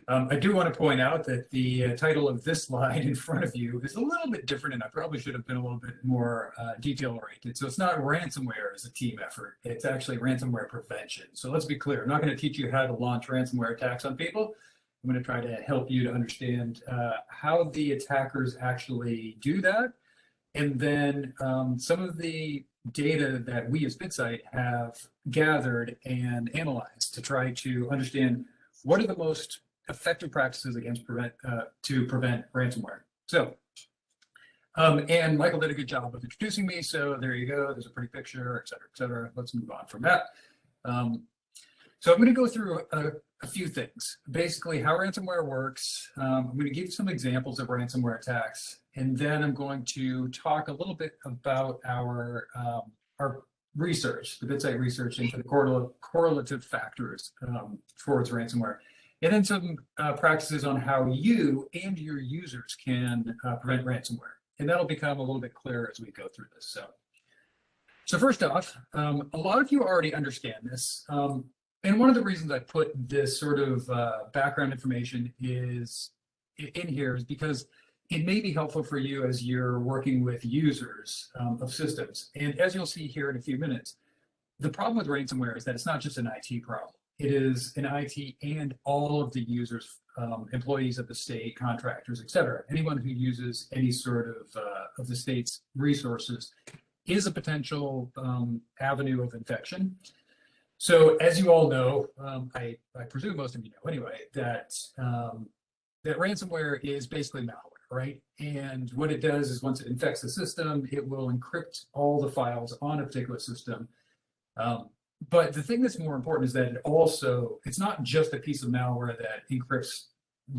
I do want to point out that the title of this slide in front of you is a little bit different, and I probably should have been a little bit more detail-oriented. So it's not ransomware as a team effort. It's actually ransomware prevention. So let's be clear. I'm not going to teach you how to launch ransomware attacks on people. I'm going to try to help you to understand how the attackers actually do that. And then some of the data that we as BitSight have gathered and analyzed to try to understand what are the most effective practices against to prevent ransomware. So, and Michael did a good job of introducing me. So there you go. There's a pretty picture, et cetera, et cetera. Let's move on from that. So I'm going to go through a few things. Basically, how ransomware works. I'm going to give you some examples of ransomware attacks, and then I'm going to talk a little bit about our research, the BitSight research into the correlative factors towards ransomware, and then some practices on how you and your users can prevent ransomware. And that'll become a little bit clearer as we go through this. So first off, a lot of you already understand this. And one of the reasons I put this sort of background information is in here is because it may be helpful for you as you're working with users of systems. And as you'll see here in a few minutes, the problem with ransomware is that it's not just an IT problem. It is an IT and all of the users, employees of the state, contractors, et cetera. Anyone who uses any sort of the state's resources is a potential avenue of infection. So as you all know, I presume most of you know anyway, that that ransomware is basically malware, right? And what it does is once it infects the system, it will encrypt all the files on a particular system. But the thing that's more important is that it's not just a piece of malware that encrypts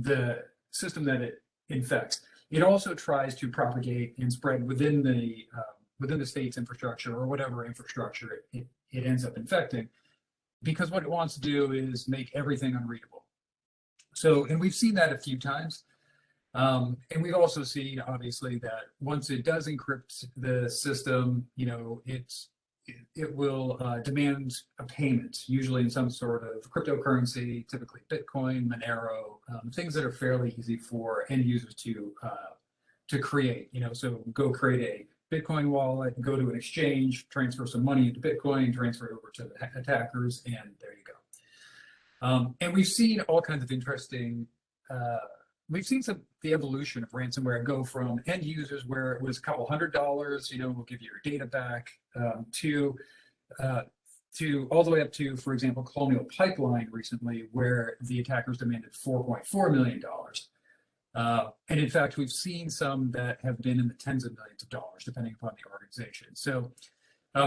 the system that it infects. It also tries to propagate and spread within the state's infrastructure or whatever infrastructure it ends up infecting, because what it wants to do is make everything unreadable. So, and we've seen that a few times. And we've also seen, obviously, that once it does encrypt the system, it will demand a payment, usually in some sort of cryptocurrency, typically Bitcoin, Monero, things that are fairly easy for end users to create. So go create a Bitcoin wallet, go to an exchange, transfer some money into Bitcoin, transfer it over to the attackers, and there you go. And we've seen all kinds of interesting, we've seen the evolution of ransomware go from end users where it was a couple $100, we'll give you your data back, to all the way up to, for example, Colonial Pipeline recently, where the attackers demanded $4.4 million. And in fact, we've seen some that have been in the tens of millions of dollars, depending upon the organization. So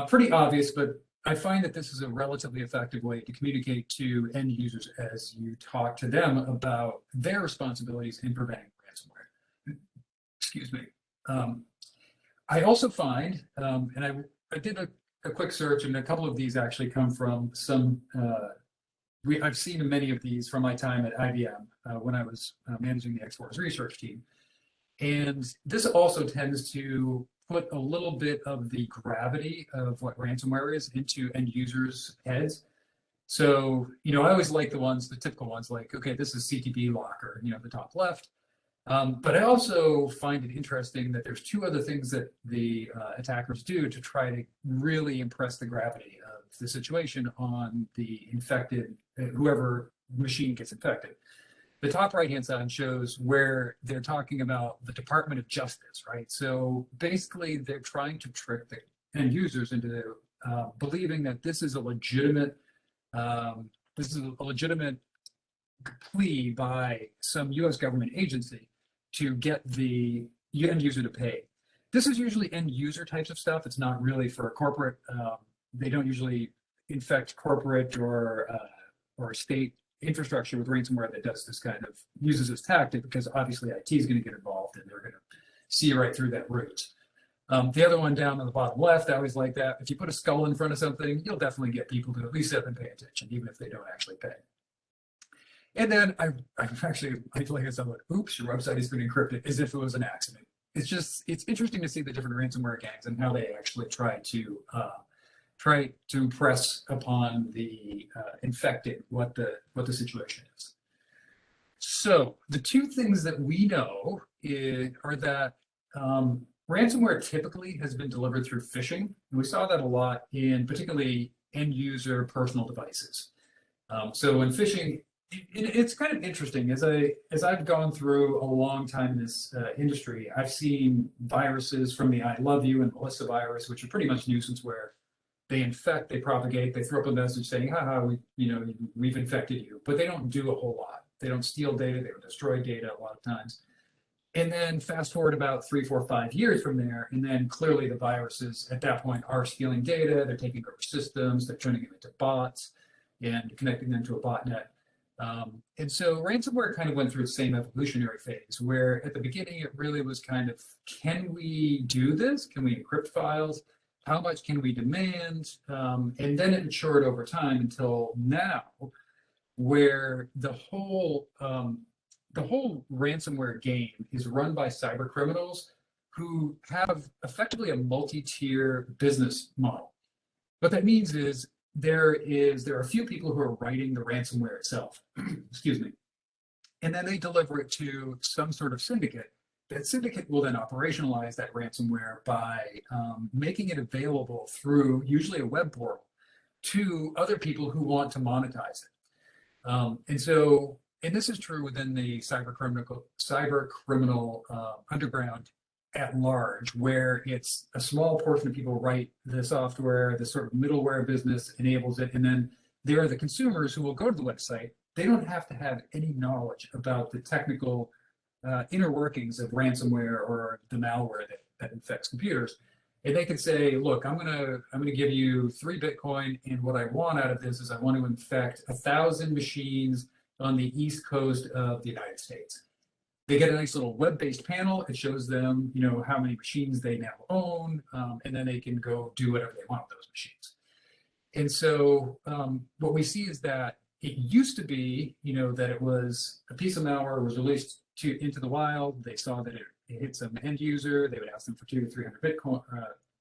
pretty obvious, but I find that this is a relatively effective way to communicate to end users as you talk to them about their responsibilities in preventing ransomware. Excuse me. I also find, and I did a quick search, and a couple of these actually come from some, I've seen many of these from my time at IBM when I was managing the X-Force research team. And this also tends to put a little bit of the gravity of what ransomware is into end users' heads. So, I always like the typical ones like, okay, this is CTP locker, the top left. But I also find it interesting that there's two other things that the attackers do to try to really impress the gravity of the situation on the infected, whoever machine gets infected. The top right-hand side shows where they're talking about the Department of Justice, right? So basically, they're trying to trick the end users into believing that this is a legitimate plea by some U.S. government agency to get the end user to pay. This is usually end user types of stuff. It's not really for a corporate. They don't usually infect corporate or state infrastructure with ransomware that does this kind of uses this tactic, because obviously IT is going to get involved and they're going to see right through that route. The other one down on the bottom left, I always like that. If you put a skull in front of something, you'll definitely get people to at least sit up and pay attention, even if they don't actually pay. And then I like someone, oops, your website has been encrypted, as if it was an accident. It's interesting to see the different ransomware gangs and how they actually try to impress upon the infected what the situation is. So the two things that we know are that ransomware typically has been delivered through phishing. And we saw that a lot in particularly end user personal devices. So in phishing, it's kind of interesting. As I've gone through a long time in this industry, I've seen viruses from the I love you and Melissa virus, which are pretty much nuisance where they infect, they propagate, they throw up a message saying, haha, we've infected you, but they don't do a whole lot. They don't steal data, they don't destroy data a lot of times. And then fast forward about 3, 4, 5 years from there, and then clearly the viruses at that point are stealing data, they're taking over systems, they're turning them into bots and connecting them to a botnet. And so ransomware kind of went through the same evolutionary phase where at the beginning it really was kind of, can we do this? Can we encrypt files? How much can we demand? And then it matured over time until now, where the whole ransomware game is run by cyber criminals who have effectively a multi-tier business model. What that means is there are a few people who are writing the ransomware itself, excuse me, and then they deliver it to some sort of syndicate. That syndicate will then operationalize that ransomware by making it available through usually a web portal to other people who want to monetize it. And this is true within the cyber criminal underground at large, where it's a small portion of people write the software, the sort of middleware business enables it, and then there are the consumers who will go to the website. They don't have to have any knowledge about the technical inner workings of ransomware or the malware that infects computers. And they can say, look, I'm gonna give you 3 Bitcoin, and what I want out of this is I want to infect 1,000 machines on the East Coast of the United States. They get a nice little web-based panel. It shows them, how many machines they now own, and then they can go do whatever they want with those machines. And so what we see is that it used to be, that it was a piece of malware was released into the wild. They saw that it hit some end user. They would ask them for $200 to $300 Bitcoin.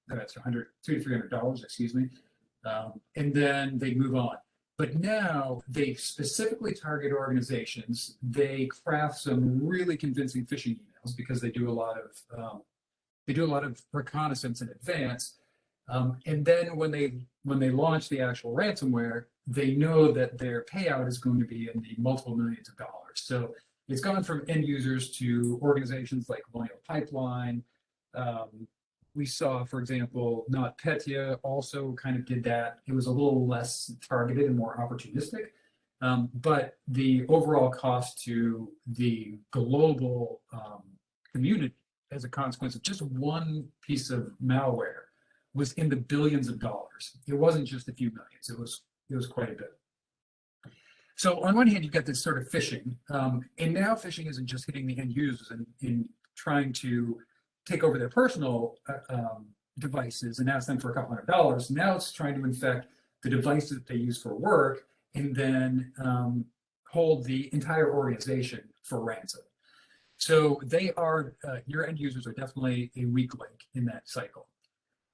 That's $200 to $300, excuse me, and then they move on. But now they specifically target organizations. They craft some really convincing phishing emails because they do a lot of reconnaissance in advance. And then when they launch the actual ransomware, they know that their payout is going to be in the multiple millions of dollars. So it's gone from end users to organizations like Colonial Pipeline. We saw, for example, NotPetya also kind of did that. It was a little less targeted and more opportunistic, but the overall cost to the global community as a consequence of just one piece of malware was in the billions of dollars. It wasn't just a few millions. It was quite a bit. So on one hand, you've got this sort of phishing, and now phishing isn't just hitting the end users and trying to take over their personal devices and ask them for $200. Now it's trying to infect the devices that they use for work and then hold the entire organization for ransom. So they are, your end users are definitely a weak link in that cycle.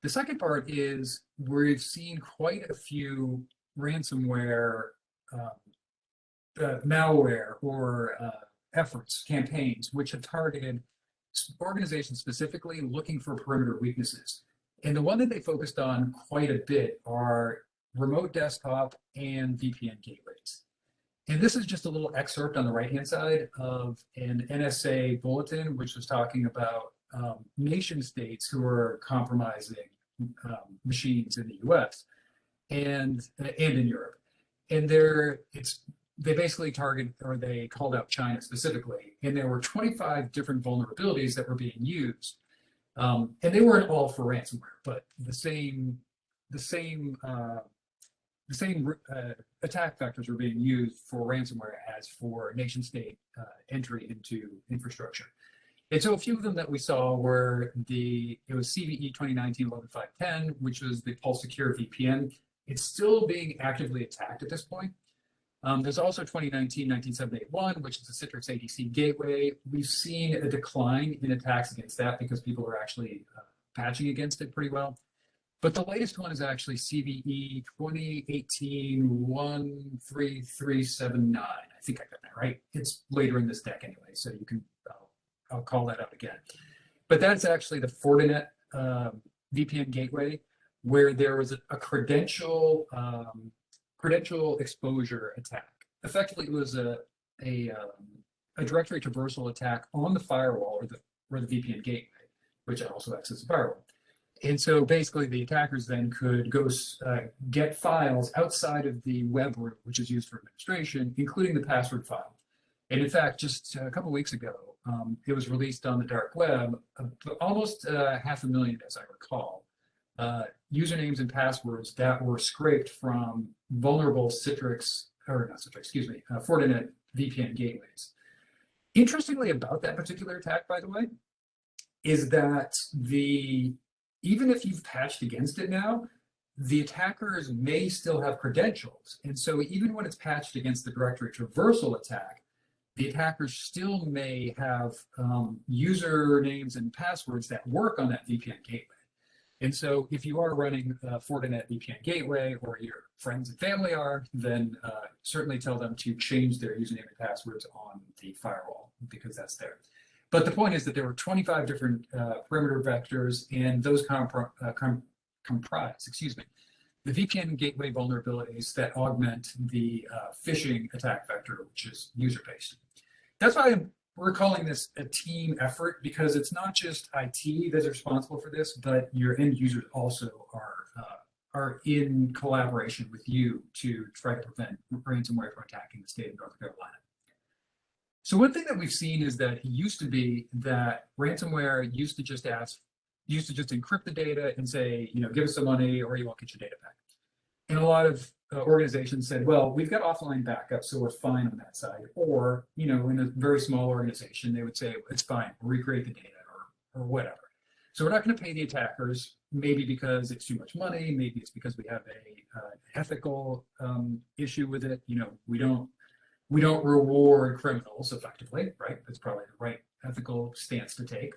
The second part is we've seen quite a few ransomware malware or efforts, campaigns, which have targeted organizations specifically looking for perimeter weaknesses. And the one that they focused on quite a bit are remote desktop and VPN gateways. And this is just a little excerpt on the right-hand side of an NSA bulletin, which was talking about nation states who are compromising machines in the US and in Europe. And they basically targeted, or they called out China specifically, and there were 25 different vulnerabilities that were being used. And they weren't all for ransomware, but the same attack vectors were being used for ransomware as for nation state entry into infrastructure. And so a few of them that we saw were it was CVE 2019-11510, which was the Pulse Secure VPN. It's still being actively attacked at this point. There's also 2019-19781, which is the Citrix ADC gateway. We've seen a decline in attacks against that because people are actually patching against it pretty well. But the latest one is actually CVE 2018-13379. I think I got that right. It's later in this deck anyway, so you can, I'll call that out again. But that's actually the Fortinet VPN gateway, where there was a credential exposure attack. Effectively, it was a directory traversal attack on the firewall or the VPN gateway, which also acts as a firewall. And so basically the attackers then could go get files outside of the web root, which is used for administration, including the password file. And in fact, just a couple of weeks ago, it was released on the dark web, almost 500,000, as I recall, usernames and passwords that were scraped from vulnerable Fortinet VPN gateways. Interestingly about that particular attack, by the way, is that even if you've patched against it now, the attackers may still have credentials. And so even when it's patched against the directory traversal attack, the attackers still may have usernames and passwords that work on that VPN gateway. And so if you are running a Fortinet VPN gateway, or your friends and family are, then certainly tell them to change their username and passwords on the firewall, because that's there. But the point is that there were 25 different perimeter vectors, and those comprise, the VPN gateway vulnerabilities that augment the phishing attack vector, which is user-based. That's why we're calling this a team effort, because it's not just IT that's responsible for this, but your end users also are in collaboration with you to try to prevent ransomware from attacking the state of North Carolina. So one thing that we've seen is that it used to be that ransomware used to just encrypt the data and say, give us some money or you won't get your data back. And a lot of organizations said, well, we've got offline backup, so we're fine on that side. Or, in a very small organization, they would say, it's fine, we'll recreate the data or whatever. So we're not going to pay the attackers, maybe because it's too much money, maybe it's because we have an ethical issue with it. We don't reward criminals effectively, right? That's probably the right ethical stance to take.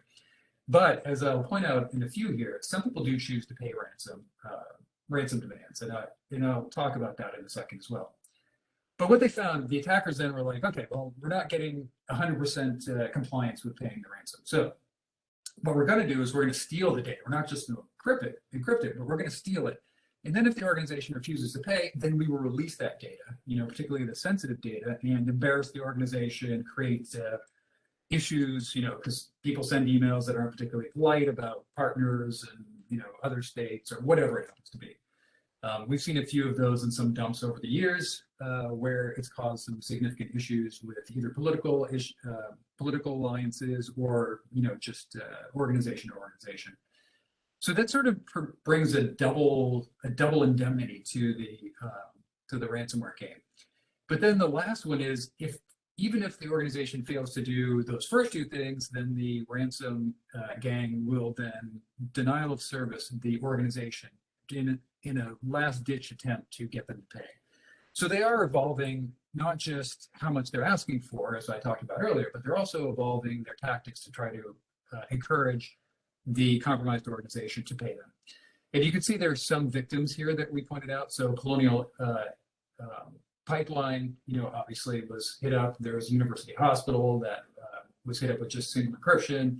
But as I'll point out in a few here, some people do choose to pay ransom demands, and I'll talk about that in a second as well. But what they found, the attackers then were like, okay, well, we're not getting 100% compliance with paying the ransom. So what we're going to do is we're going to steal the data. We're not just going to encrypt it, but we're going to steal it. And then if the organization refuses to pay, then we will release that data, particularly the sensitive data, and embarrass the organization, create issues, because people send emails that aren't particularly polite about partners and, other states or whatever it happens to be. We've seen a few of those in some dumps over the years where it's caused some significant issues with either political alliances or, just organization to organization. So that sort of brings a double indemnity to the ransomware game. But then the last one is, even if the organization fails to do those first two things, then the ransom gang will then denial of service the organization in a last-ditch attempt to get them to pay. So they are evolving not just how much they're asking for, as I talked about earlier, but they're also evolving their tactics to try to encourage the compromised organization to pay them. And you can see there's some victims here that we pointed out. So Colonial Pipeline, obviously was hit up. There's University Hospital that was hit up with just single encryption.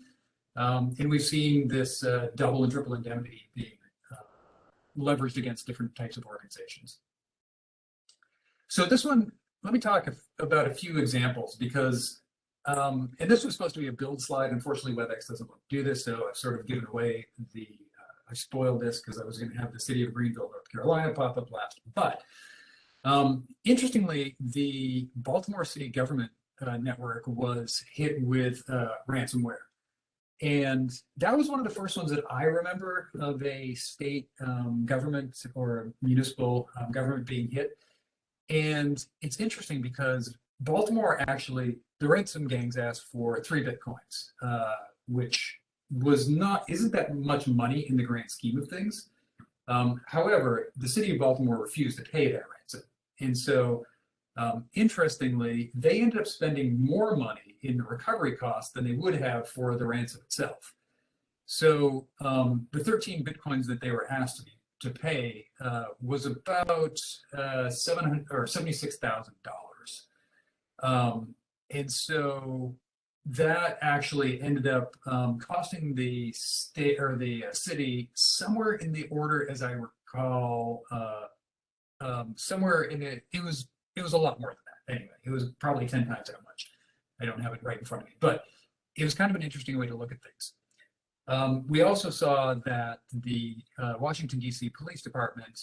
And we've seen this double and triple indemnity being leveraged against different types of organizations. So this one, let me talk about a few examples, because and this was supposed to be a build slide. Unfortunately, WebEx doesn't want to do this, so I've sort of given away I spoiled this because I was going to have the city of Greenville, North Carolina pop up last. But interestingly, the Baltimore city government network was hit with ransomware. And that was one of the first ones that I remember of a state government or municipal government being hit. And it's interesting because Baltimore actually, the ransom gangs asked for 3 Bitcoins, which isn't that much money in the grand scheme of things. However, the city of Baltimore refused to pay that ransom. And so, interestingly, they ended up spending more money in the recovery costs than they would have for the ransom itself. So the 13 Bitcoins that they were asked to pay was about $700 or $76,000. And so that actually ended up costing the state or the city somewhere in the order, as I recall, somewhere in it was a lot more than that. Anyway, it was probably 10 times that much. I don't have it right in front of me, but it was kind of an interesting way to look at things. We also saw that the Washington, D.C. Police Department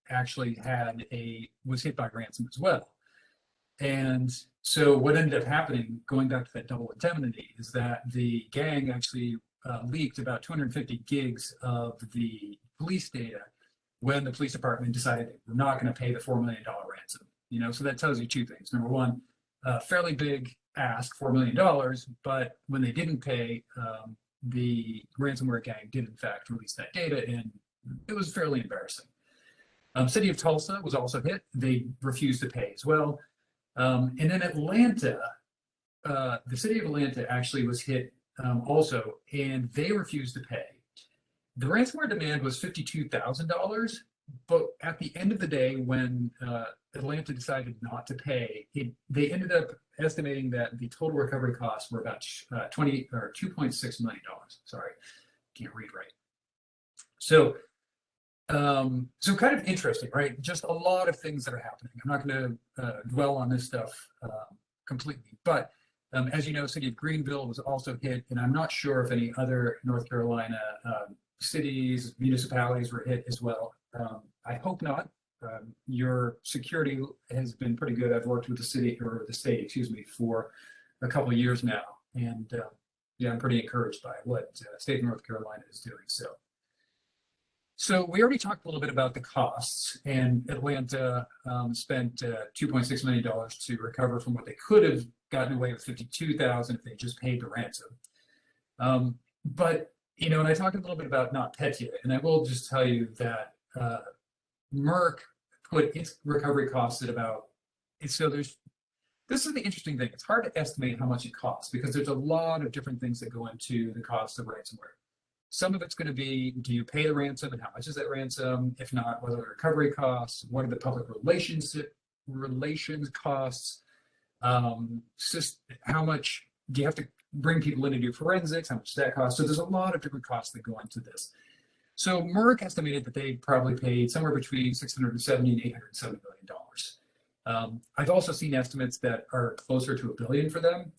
actually was hit by ransom as well. And so what ended up happening, going back to that double indemnity, is that the gang actually leaked about 250 gigs of the police data when the police department decided they were not going to pay the $4 million ransom. So that tells you two things. Number one, fairly big ask, $4 million, but when they didn't pay, the ransomware gang did in fact release that data, and it was fairly embarrassing. City of Tulsa was also hit. They refused to pay as well. And then Atlanta, the city of Atlanta actually was hit also, and they refused to pay. The ransomware demand was $52,000, but at the end of the day, when Atlanta decided not to pay, they ended up estimating that the total recovery costs were about $2.6 million. Sorry, can't read right. So, so kind of interesting, right? Just a lot of things that are happening. I'm not going to dwell on this stuff completely, but as you know, city of Greenville was also hit, and I'm not sure if any other North Carolina cities, municipalities were hit as well. I hope not. Your security has been pretty good. I've worked with the state, for a couple of years now, and yeah, I'm pretty encouraged by what state of North Carolina is doing. So we already talked a little bit about the costs, and Atlanta spent $2.6 million to recover from what they could have gotten away with $52,000 if they just paid the ransom. But and I talked a little bit about NotPetya, and I will just tell you that Merck put its recovery costs at about. So this is the interesting thing. It's hard to estimate how much it costs because there's a lot of different things that go into the cost of ransomware. Some of it's going to be, do you pay the ransom and how much is that ransom? If not, what are the recovery costs? What are the public relations costs? How much do you have to bring people in to do forensics? How much does that cost? So there's a lot of different costs that go into this. So Merck estimated that they probably paid somewhere between $670 and $870 million. I've also seen estimates that are closer to $1 billion for them.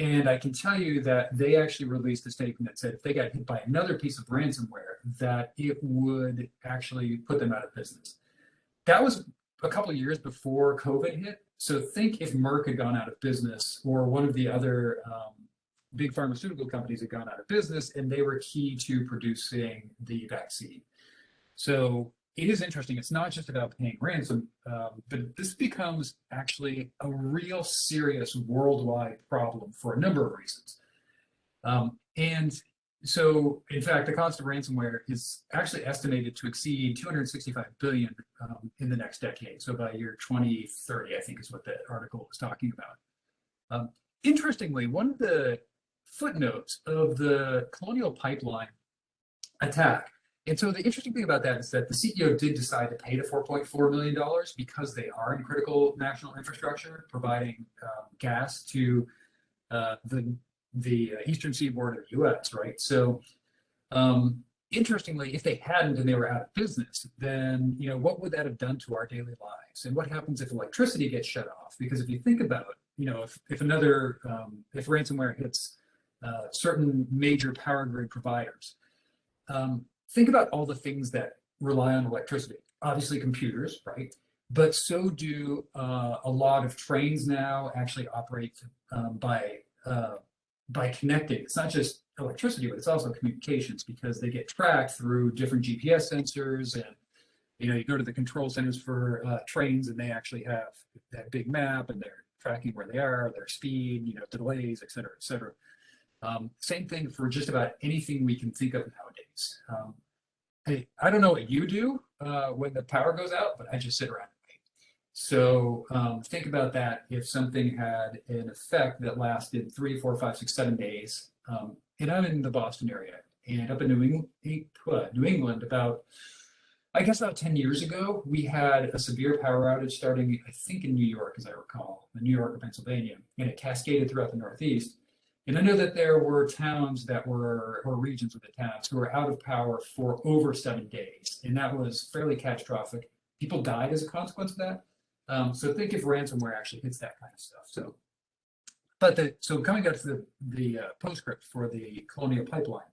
And I can tell you that they actually released a statement that said if they got hit by another piece of ransomware, that it would actually put them out of business. That was a couple of years before COVID hit. So think if Merck had gone out of business, or one of the other big pharmaceutical companies had gone out of business, and they were key to producing the vaccine. So it is interesting. It's not just about paying ransom, but this becomes actually a real serious worldwide problem for a number of reasons. And so, in fact, the cost of ransomware is actually estimated to exceed $265 billion in the next decade. So by year 2030, I think is what the article was talking about. Interestingly, one of the footnotes of the Colonial Pipeline attack. And so the interesting thing about that is that the CEO did decide to pay the $4.4 million because they are in critical national infrastructure, providing gas to the eastern seaboard of the U.S., right? So interestingly, if they hadn't and they were out of business, then what would that have done to our daily lives? And what happens if electricity gets shut off? Because if you think about if ransomware hits certain major power grid providers, think about all the things that rely on electricity. Obviously computers, right? But so do a lot of trains now actually operate by connecting. It's not just electricity, but it's also communications, because they get tracked through different GPS sensors, and you go to the control centers for trains, and they actually have that big map, and they're tracking where they are, their speed, delays, et cetera, et cetera. Same thing for just about anything we can think of nowadays. Hey, I don't know what you do when the power goes out, but I just sit around and wait. So think about that. If something had an effect that lasted 3, 4, 5, 6, 7 days, and I'm in the Boston area, And up in New England, I guess about 10 years ago, we had a severe power outage starting, I think, in New York, as I recall, in New York or Pennsylvania, and it cascaded throughout the Northeast. And I know that there were towns that were, or regions of the towns, who were out of power for over 7 days. And that was fairly catastrophic. People died as a consequence of that. So think if ransomware actually hits that kind of stuff. So coming back to the postscript for the Colonial Pipeline,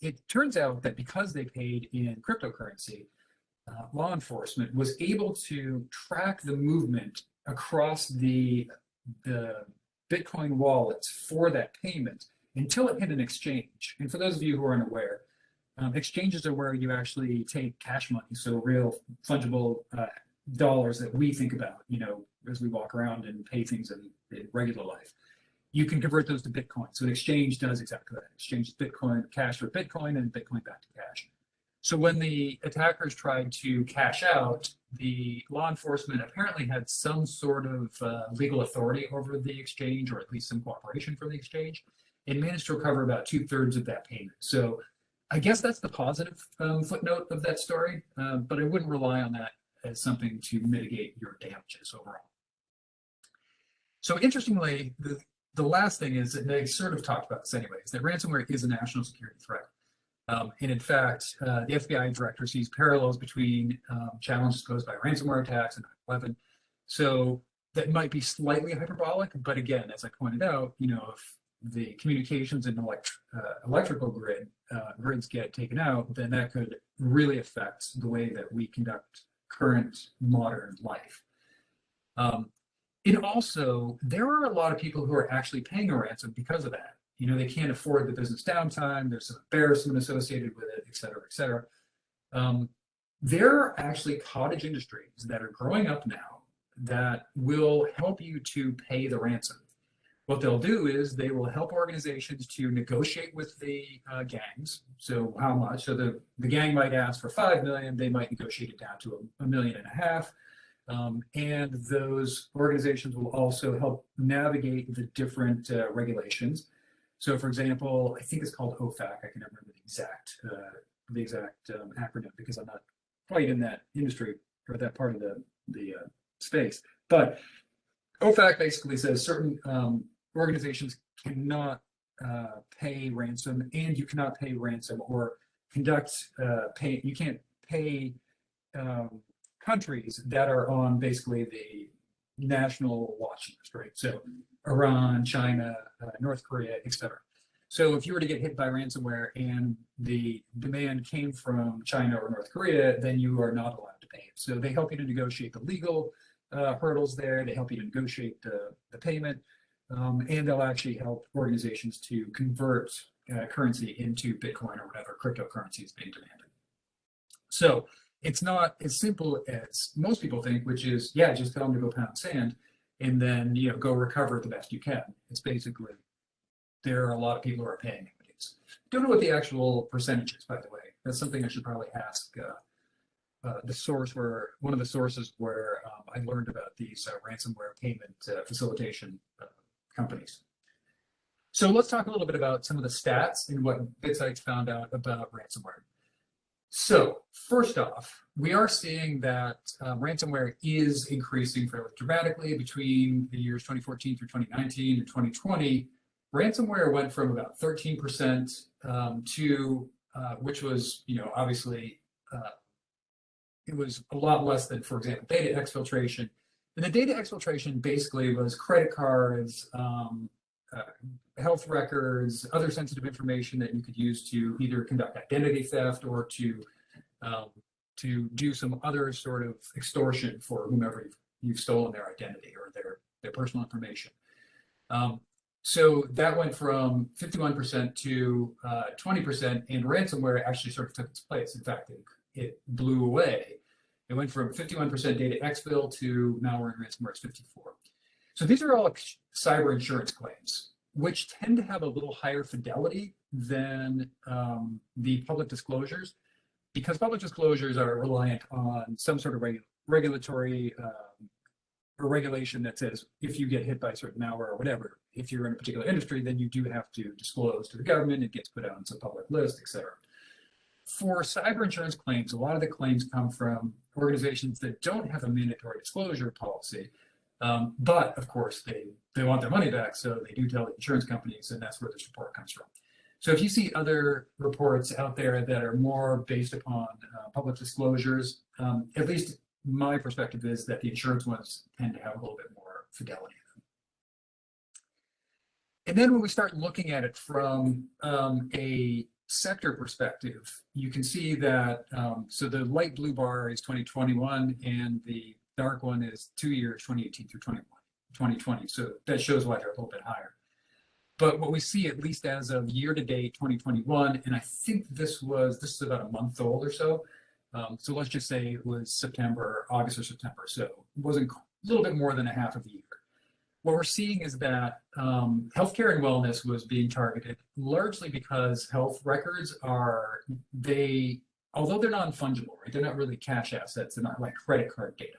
it turns out that because they paid in cryptocurrency, law enforcement was able to track the movement across the Bitcoin wallets for that payment until it hit an exchange. And for those of you who are unaware, exchanges are where you actually take cash money, so real fungible dollars that we think about, as we walk around and pay things in regular life. You can convert those to Bitcoin. So an exchange does exactly that. It exchanges Bitcoin, cash for Bitcoin, and Bitcoin back to cash. So when the attackers tried to cash out, the law enforcement apparently had some sort of legal authority over the exchange, or at least some cooperation from the exchange, and managed to recover about 2/3 of that payment. So I guess that's the positive footnote of that story, but I wouldn't rely on that as something to mitigate your damages overall. So interestingly, the last thing is that they sort of talked about this anyways, that ransomware is a national security threat. And in fact, the FBI director sees parallels between challenges posed by ransomware attacks and 9/11. So that might be slightly hyperbolic, but again, as I pointed out, if the communications and electrical grids get taken out, then that could really affect the way that we conduct current modern life. And also, there are a lot of people who are actually paying a ransom because of that. They can't afford the business downtime. There's some embarrassment associated with it, et cetera, et cetera. There are actually cottage industries that are growing up now that will help you to pay the ransom. What they'll do is they will help organizations to negotiate with the gangs. So how much? So the gang might ask for 5 million. They might negotiate it down to $1.5 million. And those organizations will also help navigate the different regulations. So, for example, I think it's called OFAC. I can never remember the exact acronym because I'm not quite in that industry or that part of the space. But OFAC basically says certain organizations cannot pay ransom, and you cannot pay ransom or conduct pay. You can't pay countries that are on basically the national watch list, right? So Iran, China, North Korea, etc. So if you were to get hit by ransomware and the demand came from China or North Korea, then you are not allowed to pay it. So they help you to negotiate the legal hurdles there. They help you to negotiate the payment, and they'll actually help organizations to convert currency into Bitcoin or whatever cryptocurrency is being demanded. So it's not as simple as most people think, which is, yeah, just tell them to go pound sand and then, go recover the best you can. It's basically, there are a lot of people who are paying nowadays. Don't know what the actual percentage is, by the way. That's something I should probably ask the source where, one of the sources where I learned about these ransomware payment facilitation companies. So let's talk a little bit about some of the stats and what BitSight's found out about ransomware. So first off, we are seeing that ransomware is increasing fairly dramatically between the years 2014 through 2019 and 2020. Ransomware went from about 13% to, which was, obviously, it was a lot less than, for example, data exfiltration. And the data exfiltration basically was credit cards, health records, other sensitive information that you could use to either conduct identity theft or to do some other sort of extortion for whomever you've stolen their identity or their personal information. So that went from 51% to 20%, and ransomware actually sort of took its place. In fact, it blew away. It went from 51% data exfil to malware and ransomware is 54. So these are all cyber insurance claims, which tend to have a little higher fidelity than the public disclosures, because public disclosures are reliant on some sort of regulatory a regulation that says if you get hit by certain malware or whatever, if you're in a particular industry, then you do have to disclose to the government. It gets put out on some public list, et cetera. For cyber insurance claims, a lot of the claims come from organizations that don't have a mandatory disclosure policy. But of course, they want their money back, so they do tell the insurance companies, and that's where this report comes from. So if you see other reports out there that are more based upon public disclosures, at least my perspective is that the insurance ones tend to have a little bit more fidelity in them. And then when we start looking at it from a sector perspective, you can see that, so the light blue bar is 2021 and the dark one is 2 years, 2018 through 2020. So that shows why they're a little bit higher. But what we see, at least as of year to date 2021, and I think this is about a month old or so. So let's just say it was August or September. So it wasn't a little bit more than a half of a year. What we're seeing is that healthcare and wellness was being targeted largely because health records although they're non-fungible, right? They're not really cash assets. They're not like credit card data.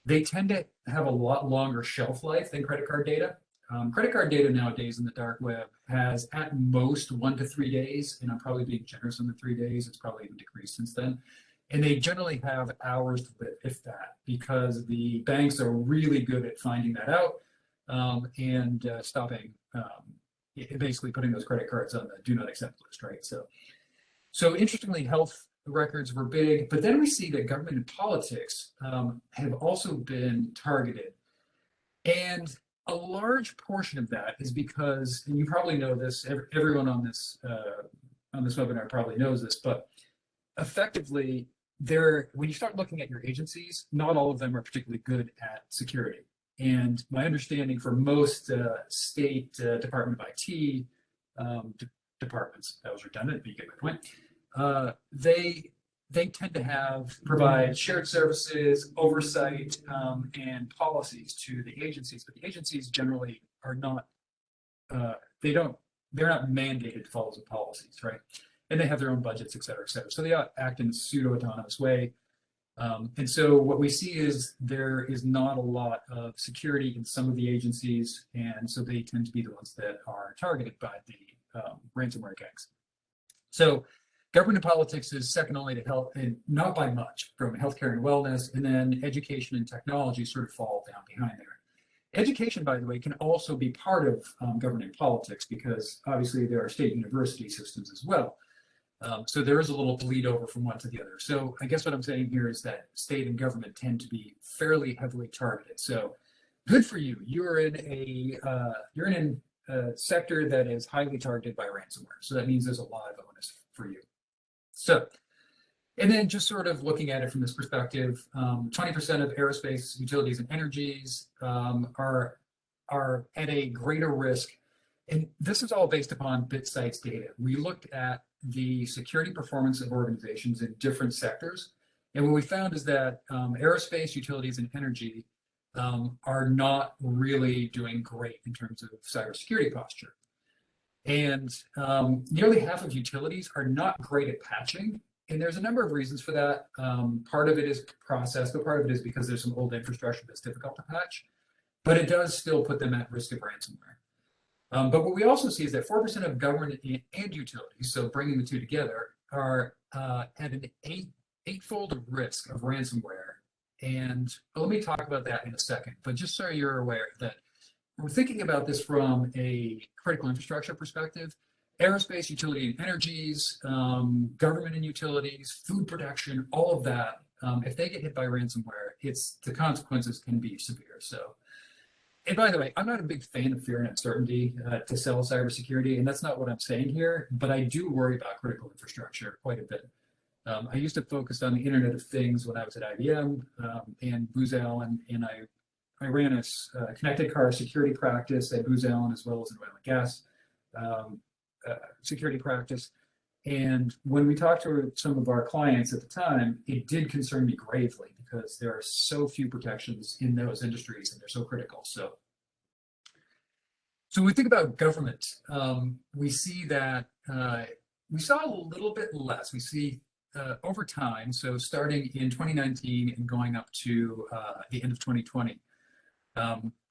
They tend to have a lot longer shelf life than credit card data. Credit card data nowadays in the dark web has at most 1 to 3 days, and I'm probably being generous on the 3 days. It's probably even decreased since then. And they generally have hours to live, if that, because the banks are really good at finding that out and stopping, basically putting those credit cards on the do not accept list, right? So interestingly, health records were big, but then we see that government and politics have also been targeted. And a large portion of that is because, and you probably know this, everyone on this webinar probably knows this, but effectively, when you start looking at your agencies, not all of them are particularly good at security. And my understanding for most state Department of IT departments, that was redundant, but you get my point, they tend to provide shared services, oversight, and policies to the agencies, but the agencies generally are not, they're not mandated to follow the policies, right? And they have their own budgets, et cetera, et cetera. So they act in a pseudo-autonomous way. And so what we see is there is not a lot of security in some of the agencies, and so they tend to be the ones that are targeted by the ransomware gangs. So government and politics is second only to health, and not by much, from healthcare and wellness, and then education and technology sort of fall down behind there. Education, by the way, can also be part of government and politics because obviously there are state university systems as well. So there is a little bleed over from one to the other. So I guess what I'm saying here is that state and government tend to be fairly heavily targeted. So good for you. You're in a sector that is highly targeted by ransomware. So that means there's a lot of onus for you. So, and then just sort of looking at it from this perspective, 20% of aerospace, utilities, and energies are at a greater risk. And this is all based upon BitSight's data. We looked at the security performance of organizations in different sectors. And what we found is that aerospace, utilities, and energy are not really doing great in terms of cybersecurity posture. And nearly half of utilities are not great at patching. And there's a number of reasons for that. Part of it is process, but part of it is because there's some old infrastructure that's difficult to patch. But it does still put them at risk of ransomware. But what we also see is that 4% of government and utilities, so bringing the two together, are at an eightfold risk of ransomware. And let me talk about that in a second. But just so you're aware that we're thinking about this from a critical infrastructure perspective. Aerospace, utility and energies, government and utilities, food production, all of that, if they get hit by ransomware, the consequences can be severe. So, and by the way, I'm not a big fan of fear and uncertainty to sell cybersecurity, and that's not what I'm saying here, but I do worry about critical infrastructure quite a bit. I used to focus on the Internet of Things when I was at IBM and Booz Allen, and I ran a connected car security practice at Booz Allen as well as an oil and gas security practice. And when we talked to some of our clients at the time, it did concern me gravely because there are so few protections in those industries and they're so critical. So when we think about government, we see that we saw a little bit less. We see over time, so starting in 2019 and going up to the end of 2020,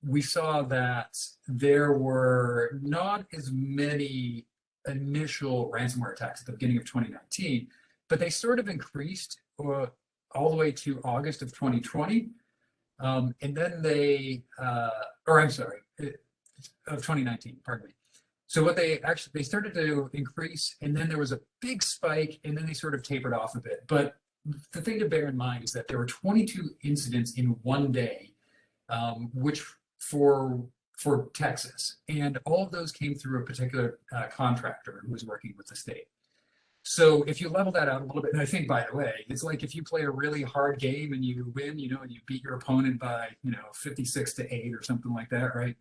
we saw that there were not as many initial ransomware attacks at the beginning of 2019, but they sort of increased all the way to August of 2020. And then or I'm sorry, of 2019, pardon me. So what they started to increase, and then there was a big spike, and then they sort of tapered off a bit. But the thing to bear in mind is that there were 22 incidents in one day, which for Texas, and all of those came through a particular contractor who was working with the state. So if you level that out a little bit, and I think, by the way, it's like if you play a really hard game and you win, and you beat your opponent by 56-8 or something like that, right?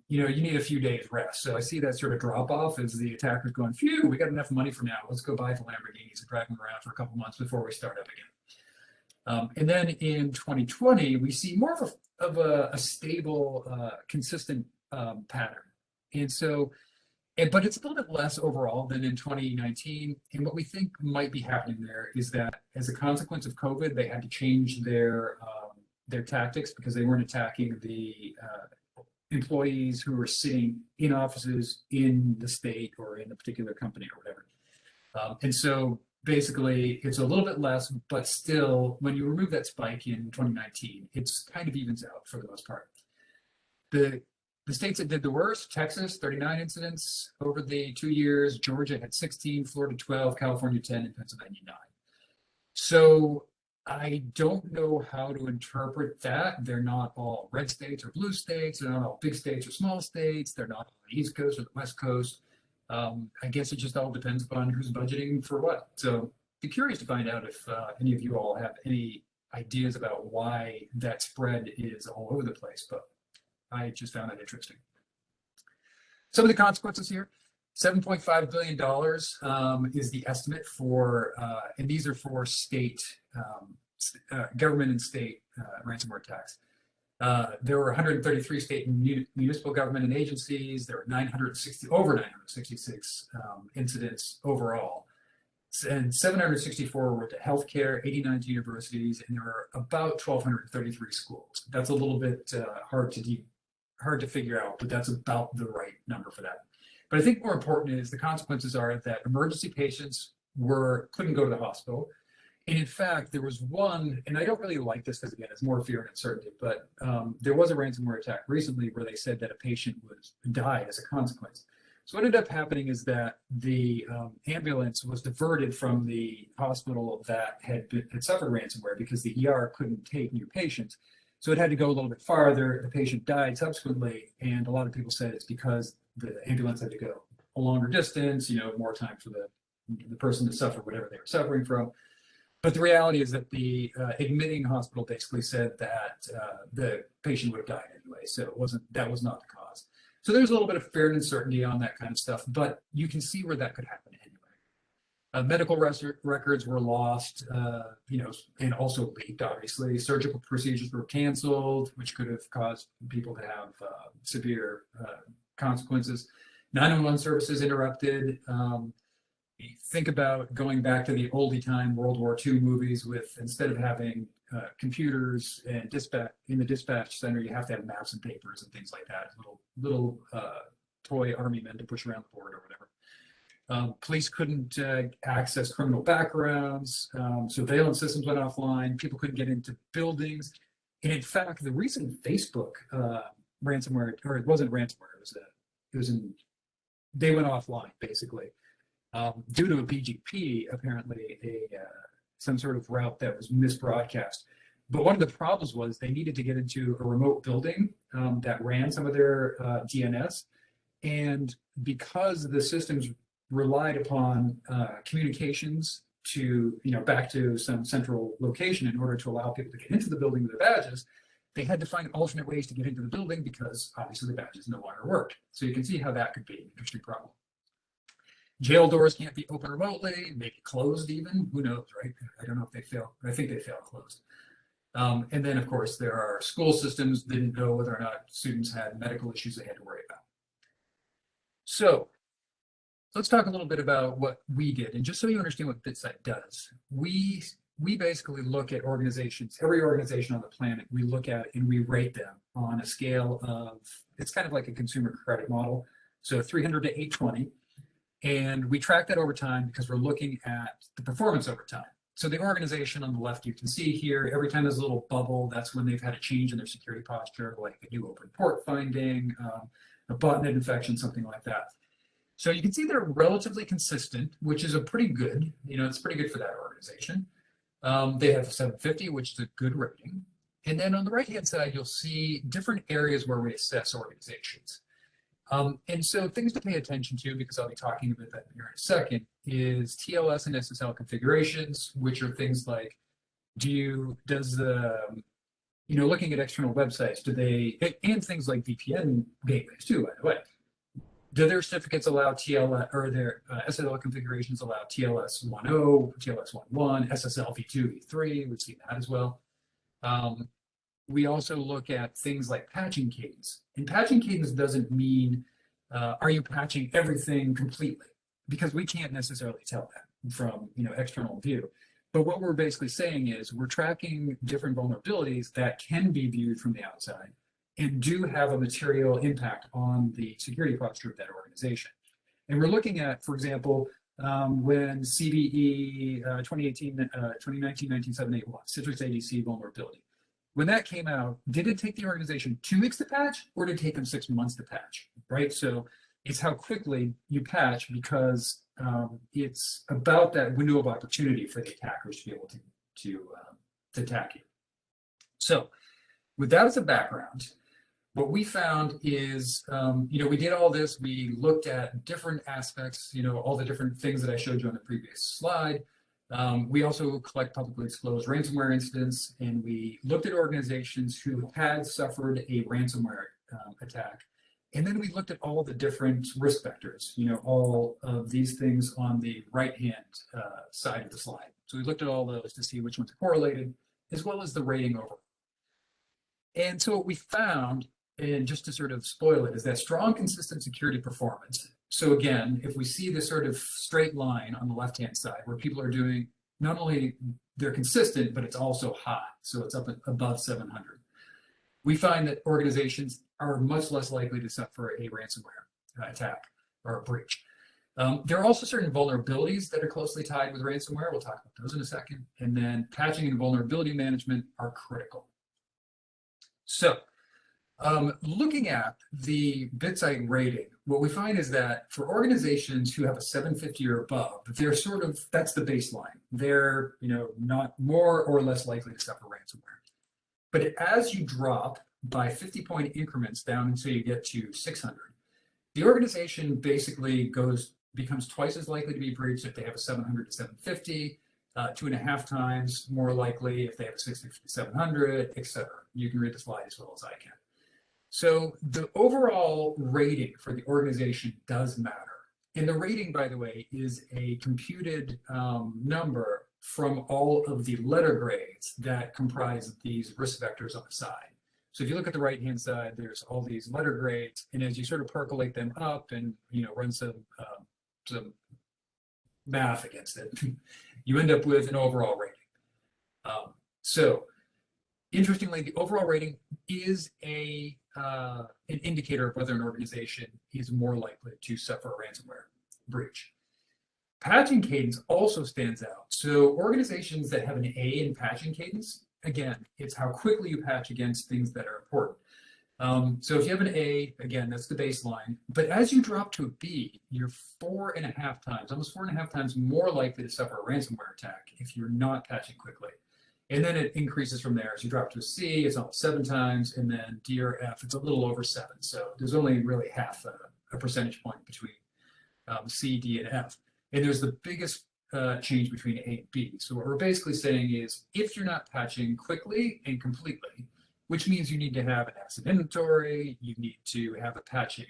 You need a few days rest. So I see that sort of drop off as the attacker's going, phew, we got enough money for now. Let's go buy the Lamborghinis and drive them around for a couple months before we start up again. And then in 2020, we see more of a stable, consistent pattern. And so, but it's a little bit less overall than in 2019. And what we think might be happening there is that as a consequence of COVID, they had to change their tactics because they weren't attacking the employees who were sitting in offices in the state or in a particular company or whatever. And so basically it's a little bit less, but still when you remove that spike in 2019, it's kind of evens out for the most part. The states that did the worst: Texas, 39 incidents over the 2 years, Georgia had 16, Florida 12, California 10, and Pennsylvania 9. So I don't know how to interpret that. They're not all red states or blue states. They're not all big states or small states. They're not on the East Coast or the West Coast. I guess it just all depends upon who's budgeting for what. So be curious to find out if any of you all have any ideas about why that spread is all over the place, but I just found that interesting. Some of the consequences here: $7.5 billion is the estimate for, and these are for state, government and state ransomware attacks. There were 133 state and municipal government and agencies. There were over 966 incidents overall. And 764 were to healthcare, 89 to universities, and there were about 1,233 schools. That's a little bit hard to figure out, but that's about the right number for that. But I think more important is the consequences are that emergency patients couldn't go to the hospital. And in fact, there was one, and I don't really like this because, again, it's more fear and uncertainty, but there was a ransomware attack recently where they said that a patient died as a consequence. So what ended up happening is that the ambulance was diverted from the hospital that had suffered ransomware because the ER couldn't take new patients. So it had to go a little bit farther. The patient died subsequently, and a lot of people said it's because the ambulance had to go a longer distance, more time for the person to suffer whatever they were suffering from. But the reality is that the admitting hospital basically said that the patient would have died anyway, so that was not the cause. So there's a little bit of fear and uncertainty on that kind of stuff, but you can see where that could happen anyway. Medical records were lost, and also leaked, obviously. Surgical procedures were canceled, which could have caused people to have severe consequences. 911 services interrupted. Think about going back to the oldie time World War II movies with, instead of having computers and in the dispatch center, you have to have maps and papers and things like that, little toy army men to push around the board or whatever. Police couldn't access criminal backgrounds. Surveillance systems went offline. People couldn't get into buildings. And in fact, the recent Facebook ransomware, or it wasn't ransomware, they went offline basically. Due to a BGP, apparently some sort of route that was misbroadcast. But one of the problems was they needed to get into a remote building that ran some of their DNS. And because the systems relied upon communications back to some central location in order to allow people to get into the building with their badges, they had to find alternate ways to get into the building because obviously the badges no longer worked. So you can see how that could be an interesting problem. Jail doors can't be open remotely, maybe closed even, who knows, right? I don't know if they fail. I think they fail closed. And then, of course, there are school systems that didn't know whether or not students had medical issues they had to worry about. So let's talk a little bit about what we did. And just so you understand what BitSight does, we we basically look at organizations, every organization on the planet, we look at and we rate them on a scale of, it's kind of like a consumer credit model. So 300 to 820. And we track that over time because we're looking at the performance over time. So the organization on the left, you can see here, every time there's a little bubble, that's when they've had a change in their security posture, like a new open port finding, a botnet infection, something like that. So you can see they're relatively consistent, which is a pretty good, it's pretty good for that organization. They have a 750, which is a good rating. And then on the right-hand side, you'll see different areas where we assess organizations. And so things to pay attention to, because I'll be talking about that here in a second, is TLS and SSL configurations, which are things like, looking at external websites, and things like VPN gateways too, by the way. Do their certificates allow TLS, or their SSL configurations allow TLS 1.0, TLS 1.1, SSL v2, v3? We've seen that as well. We also look at things like patching cadence. And patching cadence doesn't mean, are you patching everything completely? Because we can't necessarily tell that from external view. But what we're basically saying is we're tracking different vulnerabilities that can be viewed from the outside and do have a material impact on the security posture of that organization. And we're looking at, for example, when CVE 2019-19781, Citrix ADC vulnerability. When that came out, did it take the organization 2 weeks to patch, or did it take them 6 months to patch, right? So it's how quickly you patch, because it's about that window of opportunity for the attackers to be able to attack you. So with that as a background, what we found is, we did all this. We looked at different aspects, all the different things that I showed you on the previous slide. We also collect publicly disclosed ransomware incidents, and we looked at organizations who had suffered a ransomware attack. And then we looked at all the different risk vectors, all of these things on the right-hand side of the slide. So we looked at all those to see which ones are correlated, as well as the rating overall. And so what we found, and just to sort of spoil it, is that strong, consistent security performance. So again, if we see this sort of straight line on the left-hand side where people are doing, not only they're consistent, but it's also high. So it's up above 700. We find that organizations are much less likely to suffer a ransomware attack or a breach. There are also certain vulnerabilities that are closely tied with ransomware. We'll talk about those in a second. And then patching and vulnerability management are critical. So looking at the BitSight rating, what we find is that for organizations who have a 750 or above, they're that's the baseline. They're, not more or less likely to suffer ransomware. But as you drop by 50-point increments down until you get to 600, the organization basically becomes twice as likely to be breached if they have a 700 to 750, 2.5 times more likely if they have a 650 to 700, etc. You can read the slide as well as I can. So the overall rating for the organization does matter. And the rating, by the way, is a computed number from all of the letter grades that comprise these risk vectors on the side. So if you look at the right-hand side, there's all these letter grades, and as you sort of percolate them up and run some math against it, you end up with an overall rating. So interestingly, the overall rating is an indicator of whether an organization is more likely to suffer a ransomware breach. Patching cadence also stands out. So organizations that have an A in patching cadence, again, it's how quickly you patch against things that are important. So if you have an A, again, that's the baseline. But as you drop to a B, you're 4.5 times, almost 4.5 times more likely to suffer a ransomware attack if you're not patching quickly. And then it increases from there. As you drop to a C, it's almost 7 times, and then D or F, it's a little over 7. So there's only really half a percentage point between C, D, and F. And there's the biggest change between A and B. So what we're basically saying is, if you're not patching quickly and completely, which means you need to have an asset inventory, you need to have a patching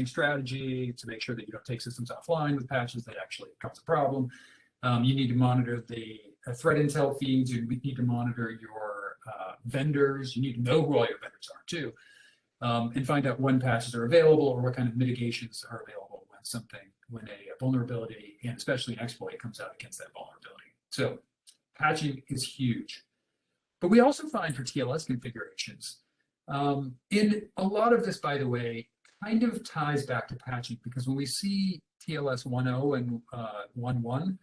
strategy to make sure that you don't take systems offline with patches that actually cause a problem. You need to monitor the threat intel feeds. You need to monitor your vendors. You need to know who all your vendors are too, and find out when patches are available or what kind of mitigations are available when a vulnerability, and especially an exploit, comes out against that vulnerability. So patching is huge. But we also find for TLS configurations, in a lot of this, by the way, kind of ties back to patching, because when we see TLS 1.0 and 1.1,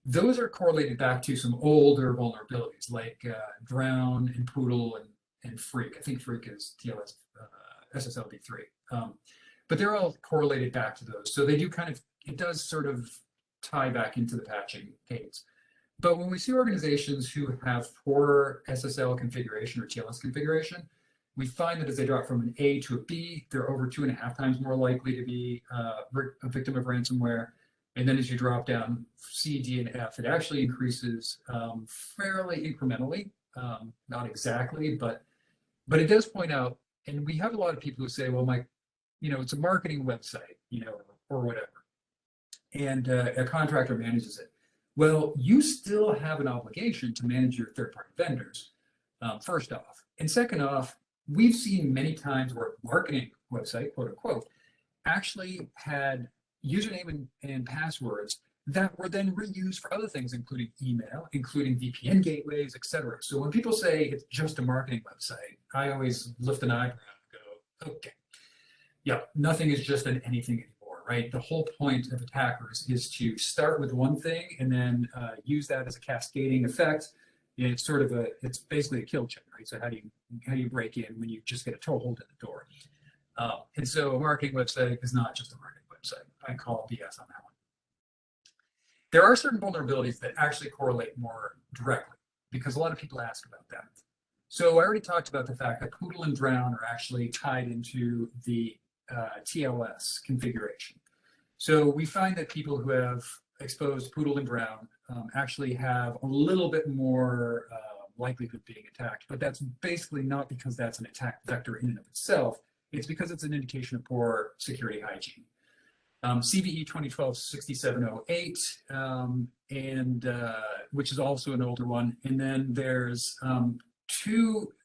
those are correlated back to some older vulnerabilities like Drown and Poodle and Freak. I think Freak is TLS SSL v3. But they're all correlated back to those. So they do kind of, it does sort of tie back into the patching cadence. But when we see organizations who have poor SSL configuration or TLS configuration, we find that as they drop from an A to a B, they're over 2.5 times more likely to be a victim of ransomware. And then as you drop down C, D, and F, it actually increases fairly incrementally, not exactly, but it does point out, and we have a lot of people who say, well, it's a marketing website, or whatever, and a contractor manages it. Well, you still have an obligation to manage your third-party vendors, first off. And second off, we've seen many times where a marketing website, quote unquote, actually had username and passwords that were then reused for other things, including email, including VPN gateways, etc. So when people say it's just a marketing website, I always lift an eyebrow and go, okay, yeah, nothing is just an anything anymore, right? The whole point of attackers is to start with one thing and then use that as a cascading effect. It's sort of it's basically a kill chain, right? So how do you break in when you just get a toehold in the door? And so a marketing website is not just a marketing website. I call BS on that one. There are certain vulnerabilities that actually correlate more directly, because a lot of people ask about that. So I already talked about the fact that Poodle and Drown are actually tied into the TLS configuration. So we find that people who have exposed Poodle and Drown actually have a little bit more likelihood of being attacked, but that's basically not because that's an attack vector in and of itself. It's because it's an indication of poor security hygiene. CVE 2012-6708, which is also an older one. And then there's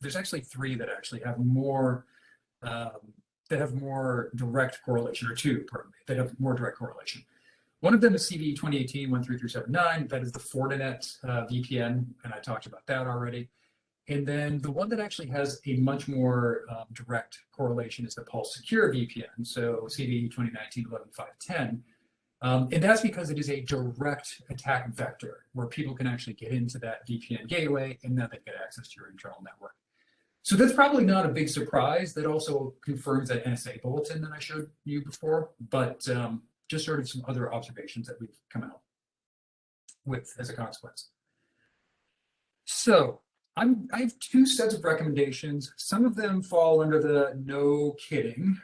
there's actually three that actually have more direct correlation, or two, pardon me, that have more direct correlation. One of them is CVE 2018-13379. That is the Fortinet VPN, and I talked about that already. And then the one that actually has a much more direct correlation is the Pulse Secure VPN, so CVE 2019-11510. And that's because it is a direct attack vector where people can actually get into that VPN gateway and then they get access to your internal network. So that's probably not a big surprise. That also confirms that NSA bulletin that I showed you before, but just sort of some other observations that we've come out with as a consequence. So I have two sets of recommendations. Some of them fall under the no kidding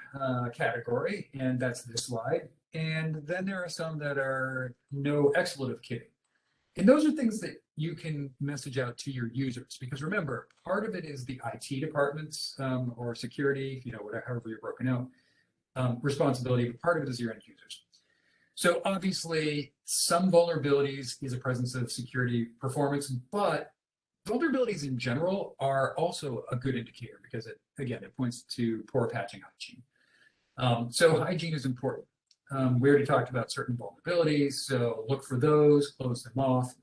category, and that's this slide. And then there are some that are no expletive kidding. And those are things that you can message out to your users, because remember, part of it is the IT departments or security, however you're broken out, responsibility, but part of it is your end users. So obviously, some vulnerabilities is a presence of security performance, but vulnerabilities in general are also a good indicator, because it points to poor patching hygiene. So hygiene is important. We already talked about certain vulnerabilities, so look for those, close them off.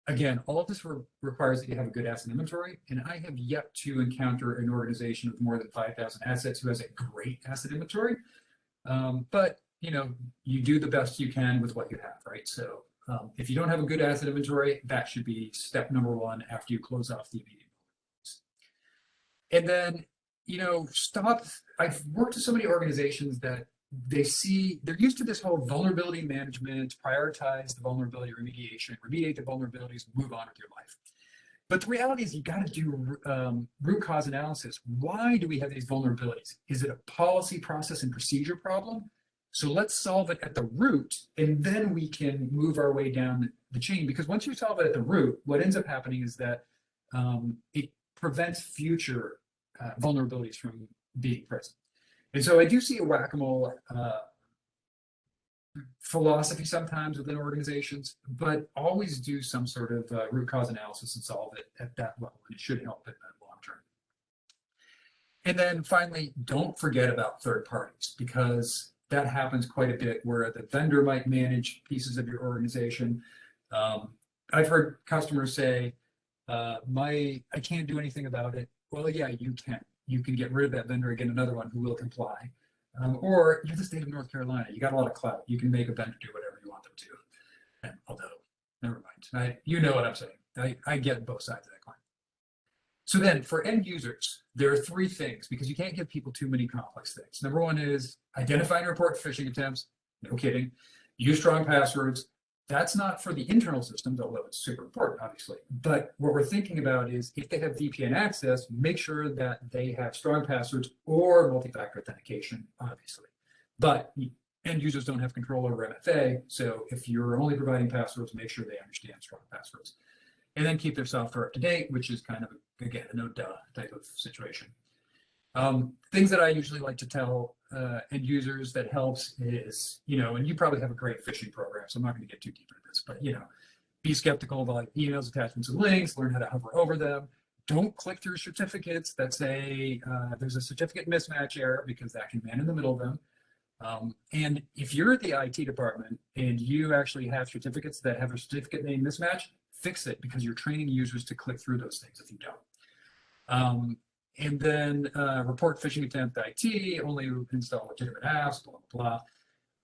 Again, all of this requires that you have a good asset inventory, and I have yet to encounter an organization with more than 5,000 assets who has a great asset inventory. But you do the best you can with what you have, right? So if you don't have a good asset inventory, that should be step number one after you close off the immediate vulnerabilities. And then, I've worked with so many organizations that they're used to this whole vulnerability management, prioritize the vulnerability remediation, remediate the vulnerabilities, move on with your life. But the reality is you got to do root cause analysis. Why do we have these vulnerabilities? Is it a policy, process, and procedure problem? So let's solve it at the root, and then we can move our way down the chain. Because once you solve it at the root, what ends up happening is that it prevents future vulnerabilities from being present. And so I do see a whack-a-mole philosophy sometimes within organizations, but always do some sort of root cause analysis and solve it at that level, and it should help in the long term. And then finally, don't forget about third parties, because that happens quite a bit where the vendor might manage pieces of your organization. I've heard customers say, I can't do anything about it. Well, yeah, you can. You can get rid of that vendor and get another one who will comply. Or you're the state of North Carolina. You got a lot of clout. You can make a vendor do whatever you want them to. And although, never mind. You know what I'm saying. I get both sides of that coin. So then for end users, there are three things because you can't give people too many complex things. Number one is identify and report phishing attempts. No kidding. Use strong passwords. That's not for the internal systems, although it's super important, obviously. But what we're thinking about is if they have VPN access, make sure that they have strong passwords or multi-factor authentication, obviously. But end users don't have control over MFA. So if you're only providing passwords, make sure they understand strong passwords. And then keep their software up to date, which is kind of, again, a no duh type of situation. Things that I usually like to tell end users that helps is, and you probably have a great phishing program, so I'm not going to get too deep into this, but, be skeptical of like emails, attachments, and links, learn how to hover over them. Don't click through certificates that say there's a certificate mismatch error because that can man in the middle of them. And if you're at the IT department and you actually have certificates that have a certificate name mismatch, fix it because you're training users to click through those things if you don't. And then report phishing attempt to IT, only install legitimate apps, blah, blah,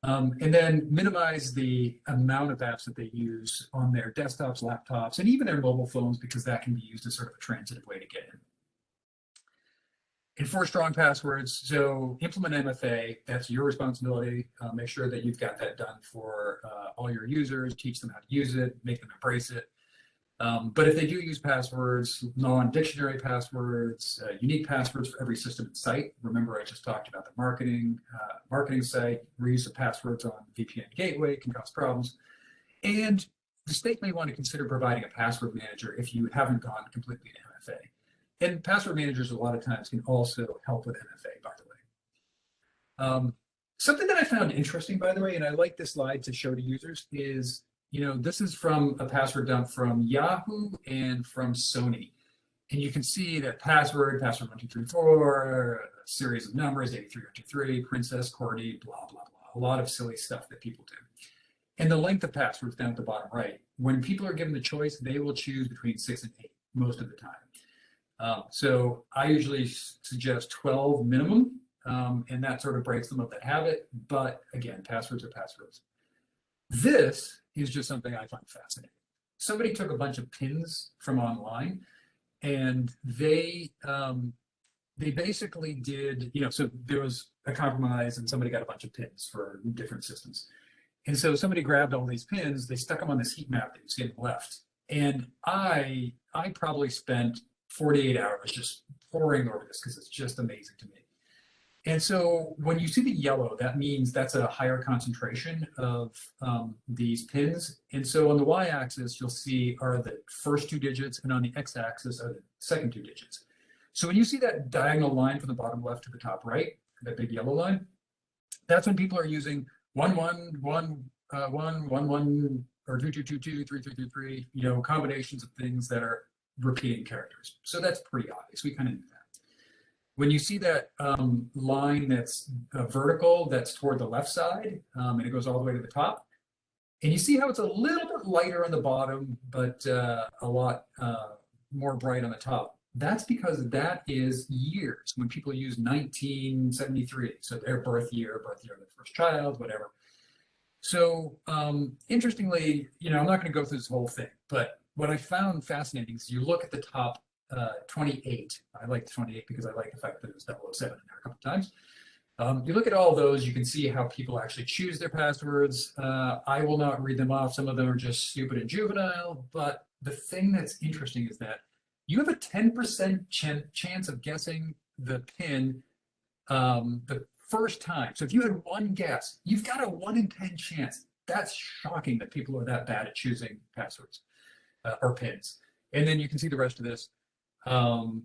blah. And then minimize the amount of apps that they use on their desktops, laptops, and even their mobile phones because that can be used as sort of a transitive way to get in. Enforce strong passwords. So implement MFA. That's your responsibility. Make sure that you've got that done for all your users. Teach them how to use it. Make them embrace it. But if they do use passwords, non-dictionary passwords, unique passwords for every system and site. Remember, I just talked about the marketing site. Reuse of passwords on VPN gateway can cause problems. And the state may want to consider providing a password manager if you haven't gone completely to MFA. And password managers a lot of times can also help with MFA, by the way. Something that I found interesting, by the way, and I like this slide to show to users is, this is from a password dump from Yahoo and from Sony. And you can see that password 1234, a series of numbers, 83123, Princess, Cordy, blah, blah, blah. A lot of silly stuff that people do. And the length of passwords down at the bottom right. When people are given the choice, they will choose between 6 and 8 most of the time. So I usually suggest 12 minimum, and that sort of breaks them of that habit. But again, passwords are passwords. This is just something I find fascinating. Somebody took a bunch of pins from online, and they basically did, so there was a compromise, and somebody got a bunch of pins for different systems. And so somebody grabbed all these pins, they stuck them on this heat map that you see on the left. And I probably spent 48 hours just poring over this because it's just amazing to me. And so when you see the yellow, that means that's a higher concentration of these pins. And so on the y-axis, you'll see are the first 2 digits, and on the x-axis are the second 2 digits. So when you see that diagonal line from the bottom left to the top right, that big yellow line, that's when people are using 11111 or 2222, 3333, combinations of things that are repeating characters. So that's pretty obvious. We kind of knew that. When you see that line that's vertical, that's toward the left side, and it goes all the way to the top, and you see how it's a little bit lighter on the bottom, but a lot more bright on the top. That's because that is years, when people use 1973, so their birth year of their first child, whatever. So interestingly, I'm not going to go through this whole thing, but what I found fascinating is you look at the top 28. I like the 28 because I like the fact that it was 007 in there a couple of times. You look at all those, you can see how people actually choose their passwords. I will not read them off. Some of them are just stupid and juvenile, but the thing that's interesting is that you have a 10% chance of guessing the PIN the first time. So if you had one guess, you've got a 1 in 10 chance. That's shocking that people are that bad at choosing passwords or PINs. And then you can see the rest of this. And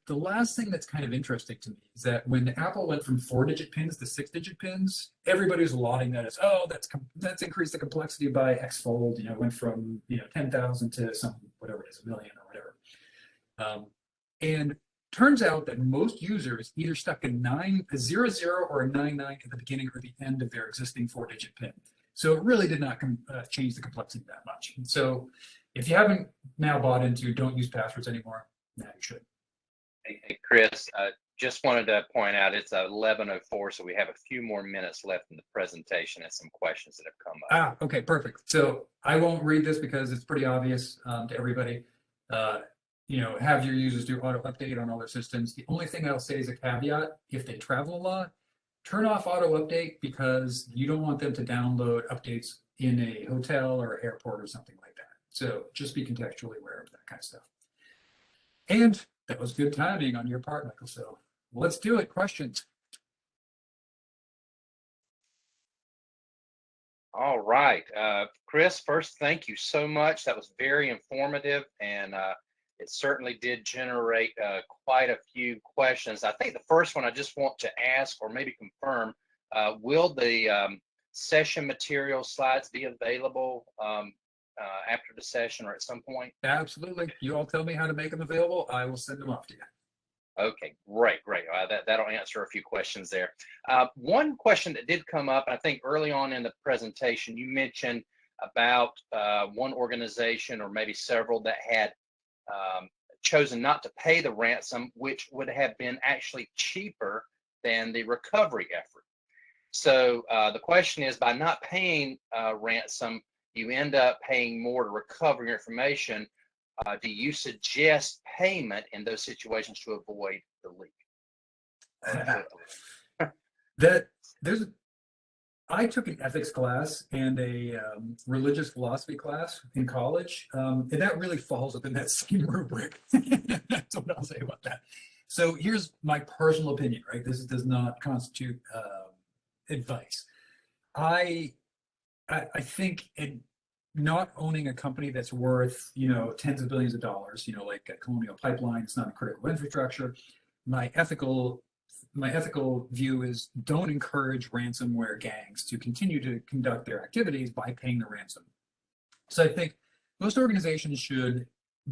the last thing that's kind of interesting to me is that when Apple went from 4-digit pins to 6-digit pins, everybody was lauding that as, oh, that's increased the complexity by X-fold. It went from 10,000 to some whatever it is, 1 million or whatever. And turns out that most users either stuck a 00 or a 99 at the beginning or the end of their existing 4-digit pin. So it really did not change the complexity that much. And so if you haven't now bought into don't use passwords anymore, now you should. Hey, Chris, just wanted to point out it's 11:04, so we have a few more minutes left in the presentation and some questions that have come up. Okay, perfect. So I won't read this because it's pretty obvious to everybody. Have your users do auto update on all their systems. The only thing I'll say is a caveat: if they travel a lot, turn off auto update because you don't want them to download updates in a hotel or airport or something like that. So just be contextually aware of that kind of stuff. And that was good timing on your part, Michael. So let's do it. Questions? All right. Chris, first, thank you so much. That was very informative, and it certainly did generate quite a few questions. I think the first one I just want to ask or maybe confirm, will the session material slides be available after the session or at some point? Absolutely. You all tell me how to make them available. I will send them off to you. Okay, great. That'll answer a few questions there. One question that did come up, I think early on in the presentation, you mentioned about one organization or maybe several that had chosen not to pay the ransom, which would have been actually cheaper than the recovery effort. So the question is, by not paying ransom, you end up paying more to recover your information. Do you suggest payment in those situations to avoid the leak? I took an ethics class and a religious philosophy class in college, and that really falls within that same rubric. That's what I'll say about that. So here's my personal opinion, right? This does not constitute advice. I think not owning a company that's worth, tens of billions of dollars, like a Colonial Pipeline, it's not a critical infrastructure. My ethical view is don't encourage ransomware gangs to continue to conduct their activities by paying the ransom. So I think most organizations should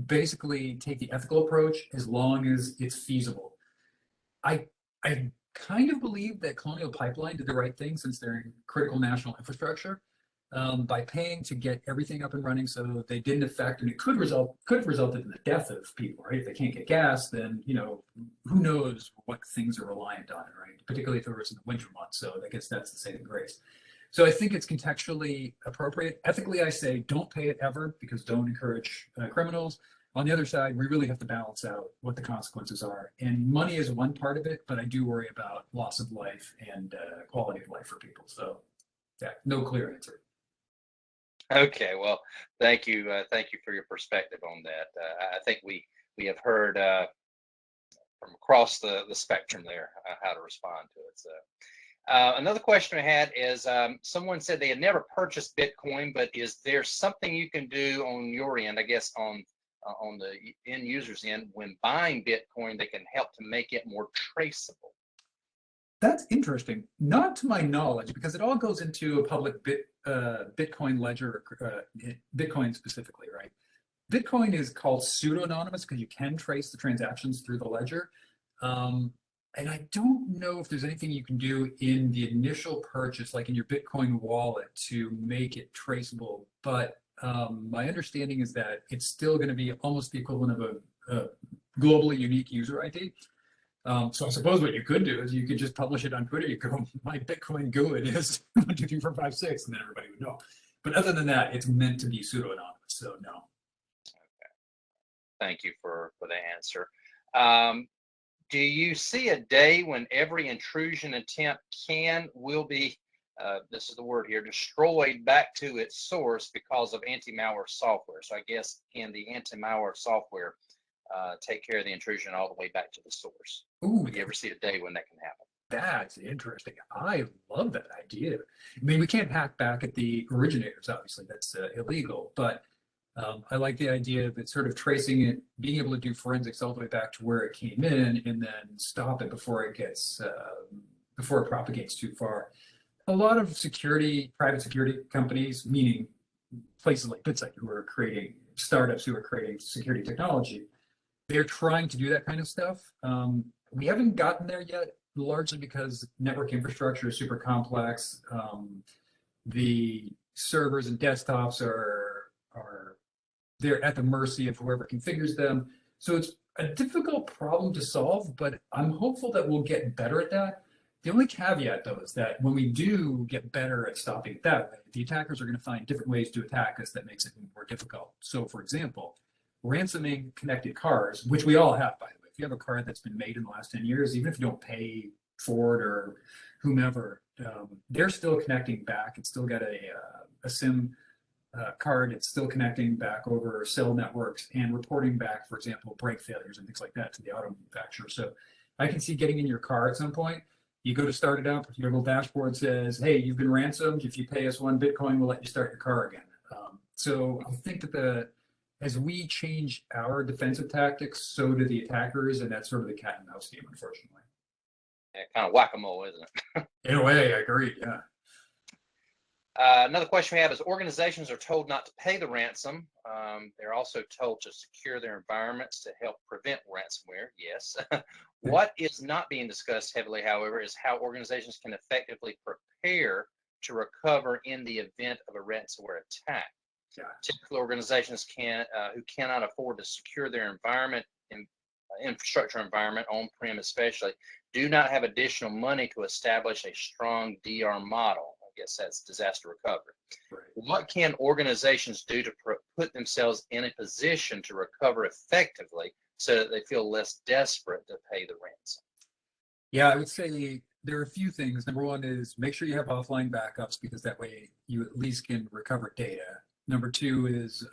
basically take the ethical approach as long as it's feasible. I kind of believe that Colonial Pipeline did the right thing since they're in critical national infrastructure. By paying to get everything up and running so they didn't affect, and it could have resulted in the death of people, right? If they can't get gas, then who knows what things are reliant on it, right? Particularly if it was in the winter months. So I guess that's the saving grace. So I think it's contextually appropriate. Ethically, I say don't pay it ever because don't encourage criminals. On the other side, we really have to balance out what the consequences are. And money is one part of it, but I do worry about loss of life and quality of life for people. So yeah, no clear answer. Okay, well, thank you for your perspective on that. I think we have heard from across the spectrum there how to respond to it. So another question I had is someone said they had never purchased Bitcoin, but is there something you can do on your end, I guess on the end user's end, when buying Bitcoin that can help to make it more traceable? That's interesting. Not to my knowledge, because it all goes into a public Bitcoin ledger, Bitcoin specifically, right? Bitcoin is called pseudo-anonymous because you can trace the transactions through the ledger. And I don't know if there's anything you can do in the initial purchase, like in your Bitcoin wallet, to make it traceable. But my understanding is that it's still going to be almost the equivalent of a globally unique user ID. So I suppose what you could do is you could just publish it on Twitter. You go, my Bitcoin GUID is 1, 2, 3, 4, 5, 6, and then everybody would know. But other than that, it's meant to be pseudo-anonymous, so no. Okay. Thank you for the answer. Do you see a day when every intrusion attempt will be, this is the word here, destroyed back to its source because of anti-malware software? So I guess can the anti-malware software take care of the intrusion all the way back to the source? Ooh, Would you ever see a day when that can happen? That's interesting. I love that idea. I mean, we can't hack back at the originators, obviously, that's illegal, but I like the idea of it sort of tracing it, being able to do forensics all the way back to where it came in and then stop it before it gets, before it propagates too far. A lot of private security companies, meaning places like BitSight, who are creating startups who are creating security technology, they're trying to do that kind of stuff. We haven't gotten there yet, largely because network infrastructure is super complex. the servers and desktops are they're at the mercy of whoever configures them. So it's a difficult problem to solve, but I'm hopeful that we'll get better at that. The only caveat, though, is that when we do get better at stopping it that way, the attackers are going to find different ways to attack us that makes it more difficult. So, for example, ransoming connected cars, which we all have, by the way. If you have a car that's been made in the last 10 years, even if you don't pay Ford or whomever, they're still connecting back. It's still got a SIM card. It's still connecting back over cell networks and reporting back, for example, brake failures and things like that to the auto manufacturer. So I can see getting in your car at some point. You go to start it up, your little dashboard says, hey, you've been ransomed. If you pay us 1 Bitcoin, we'll let you start your car again. So I think that as we change our defensive tactics, so do the attackers, and that's sort of the cat and mouse game, unfortunately. Yeah, kind of whack-a-mole, isn't it? In a way, I agree, yeah. Another question we have is organizations are told not to pay the ransom. They're also told to secure their environments to help prevent ransomware. Yes. What is not being discussed heavily, however, is how organizations can effectively prepare to recover in the event of a ransomware attack. Yeah. Typical organizations who cannot afford to secure their environment and infrastructure environment, on-prem especially, do not have additional money to establish a strong DR model. I guess that's disaster recovery. Right. What can organizations do to put themselves in a position to recover effectively so that they feel less desperate to pay the ransom? Yeah, I would say there are a few things. Number one is make sure you have offline backups, because that way you at least can recover data. Number two is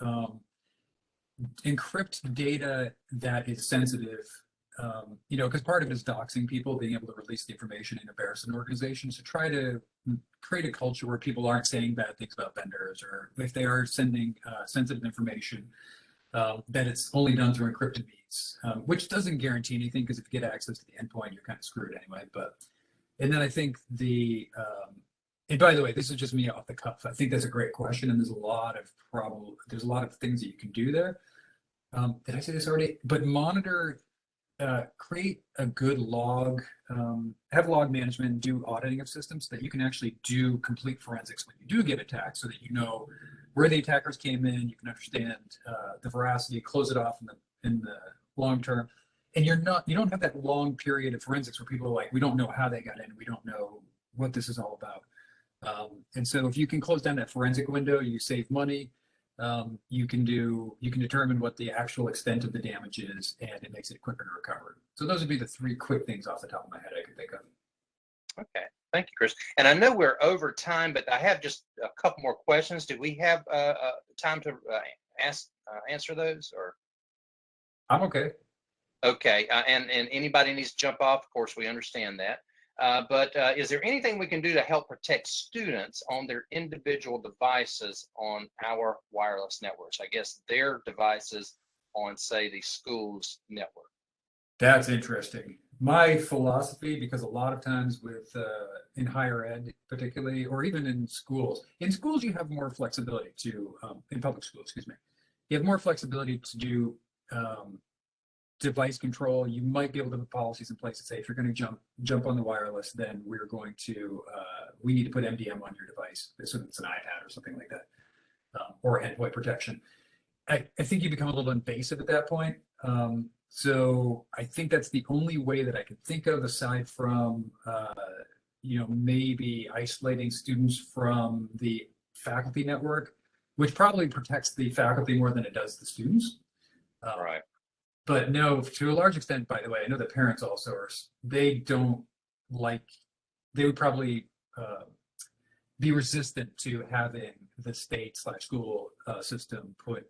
encrypt data that is sensitive, because part of it is doxing people, being able to release the information and embarrass an organization. So try to create a culture where people aren't saying bad things about vendors, or if they are sending sensitive information, that it's only done through encrypted means, which doesn't guarantee anything, because if you get access to the endpoint, you're kind of screwed anyway. And then I think and by the way, this is just me off the cuff. I think that's a great question, and there's a lot of things that you can do there. Did I say this already? But monitor, create a good log, have log management, do auditing of systems so that you can actually do complete forensics when you do get attacked, so that you know where the attackers came in, you can understand the veracity, close it off in the long term. And you don't have that long period of forensics where people are like, we don't know how they got in, we don't know what this is all about. And so if you can close down that forensic window, you save money. You can determine what the actual extent of the damage is, and it makes it quicker to recover. So those would be the 3 quick things off the top of my head I could think of. Okay, thank you, Chris. And I know we're over time, but I have just a couple more questions. Do we have time to answer those, or? I'm okay. Okay, and anybody needs to jump off, of course, we understand that. But is there anything we can do to help protect students on their individual devices on our wireless networks? I guess their devices on, say, the school's network. That's interesting. My philosophy, because a lot of times in higher ed particularly, or even in schools you have more flexibility to, in public schools, you have more flexibility to do device control. You might be able to put policies in place that say, if you're going to jump on the wireless, then we need to put MDM on your device. So it's an iPad or something like that, or endpoint protection. I think you become a little invasive at that point. So I think that's the only way that I could think of, aside from, maybe isolating students from the faculty network, which probably protects the faculty more than it does the students. Right. But no, to a large extent, by the way, I know that parents also they would probably be resistant to having the state/school system put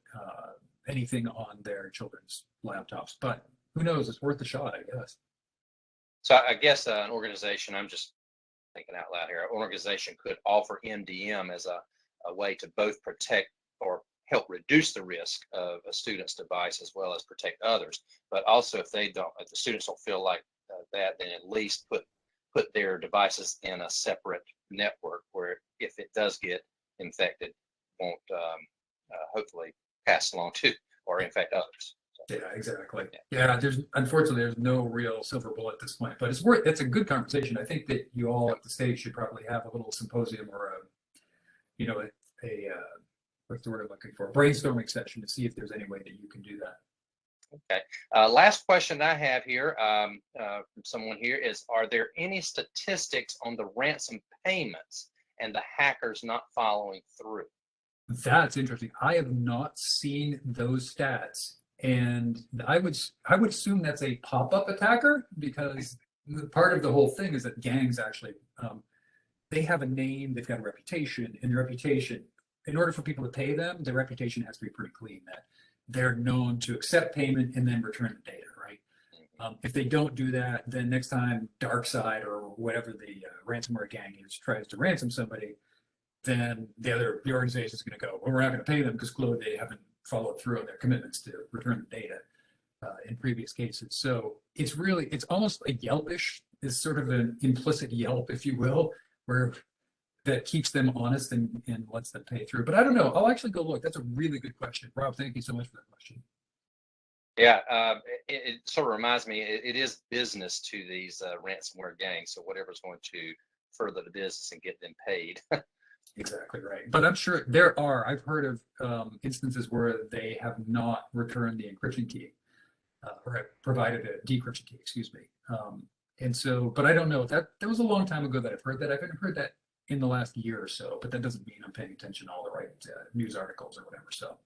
anything on their children's laptops. But who knows? It's worth a shot, I guess. So I guess an organization, I'm just thinking out loud here, an organization could offer MDM as a way to both protect or help reduce the risk of a student's device, as well as protect others. But also, if the students don't feel like that, then at least put their devices in a separate network where, if it does get infected, won't hopefully pass along to or infect others. Yeah, exactly. Yeah, unfortunately there's no real silver bullet at this point, but it's a good conversation. I think that you all at the state should probably have a little symposium or you know, what's the word I'm looking for? A brainstorming session to see if there's any way that you can do that. Okay. Last question I have here from someone here is, are there any statistics on the ransom payments and the hackers not following through? That's interesting. I have not seen those stats, and I would assume that's a pop-up attacker, because part of the whole thing is that gangs actually they have a name, they've got a reputation, and the reputation, in order for people to pay them, their reputation has to be pretty clean, that they're known to accept payment and then return the data, right? If they don't do that, then next time DarkSide or whatever the ransomware gang is tries to ransom somebody, then the organization is going to go, well, we're not going to pay them because clearly they haven't followed through on their commitments to return the data in previous cases. So it's almost like Yelpish is sort of an implicit Yelp, if you will, where that keeps them honest and lets them pay through. But I don't know. I'll actually go look. That's a really good question. Rob, thank you so much for that question. Yeah, it sort of reminds me, it is business to these ransomware gangs. So whatever's going to further the business and get them paid. Exactly right. But I'm sure there are, I've heard of instances where they have not returned the encryption key or have provided a decryption key, excuse me. And so, but I don't know, that was a long time ago that I've heard that. I haven't heard that in the last year or so, but that doesn't mean I'm paying attention to all the right news articles or whatever. So